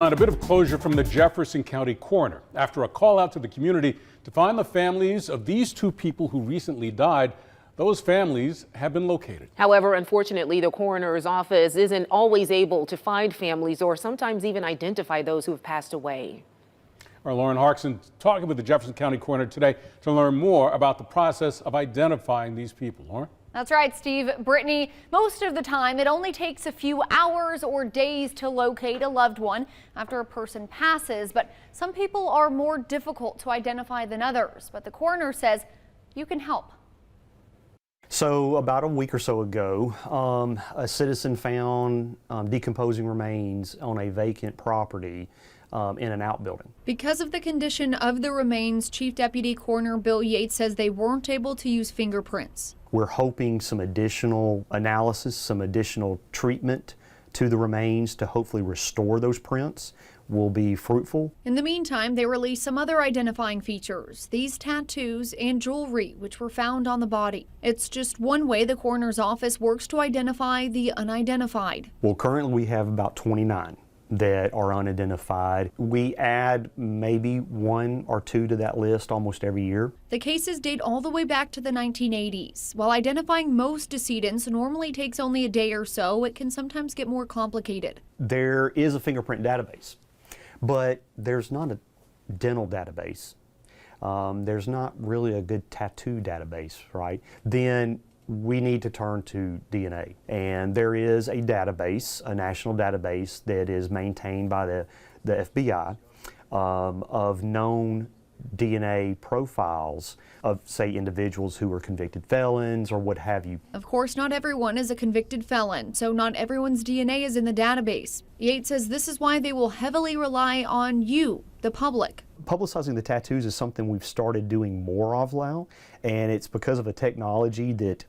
On a bit of closure from the Jefferson County coroner after a call out to the community to find the families of these two people who recently died. Those families have been located. However, unfortunately, the coroner's office isn't always able to find families or sometimes even identify those who have passed away. Our Lauren Harkson talking with the Jefferson County coroner today to learn more about the process of identifying these people. Lauren? That's right, Steve. Brittany, most of the time it only takes a few hours or days to locate a loved one after a person passes, but some people are more difficult to identify than others. But the coroner says you can help. So about a week or so ago, a citizen found decomposing remains on a vacant property in an outbuilding. Because of the condition of the remains, Chief Deputy Coroner Bill Yates says they weren't able to use fingerprints. We're hoping some additional analysis, some additional treatment to the remains to hopefully restore those prints will be fruitful. In the meantime, they released some other identifying features, these tattoos and jewelry, which were found on the body. It's just one way the coroner's office works to identify the unidentified. Well, currently we have about 29 that are unidentified. We add maybe one or two to that list almost every year. The cases date all the way back to the 1980s. While identifying most decedents normally takes only a day or so, it can sometimes get more complicated. There is a fingerprint database, but there's not a dental database. There's not really a good tattoo database, right? Then we need to turn to DNA. And there is a database, a national database that is maintained by the FBI of known DNA profiles of, say, individuals who are convicted felons or what have you. Of course, not everyone is a convicted felon, so not everyone's DNA is in the database. Yates says this is why they will heavily rely on you, the public. Publicizing the tattoos is something we've started doing more of now, and it's because of a technology that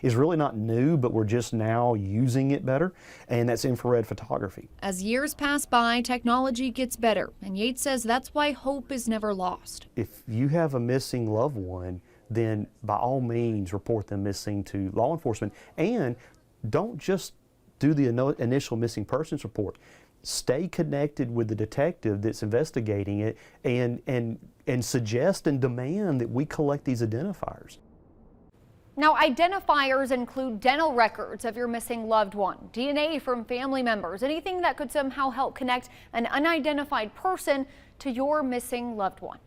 is really not new, but we're just now using it better, and that's infrared photography. As years pass by, technology gets better, and Yates says that's why hope is never lost. If you have a missing loved one, then by all means report them missing to law enforcement, and don't just do the initial missing persons report. Stay connected with the detective that's investigating it and suggest and demand that we collect these identifiers. Now, identifiers include dental records of your missing loved one, DNA from family members, anything that could somehow help connect an unidentified person to your missing loved one.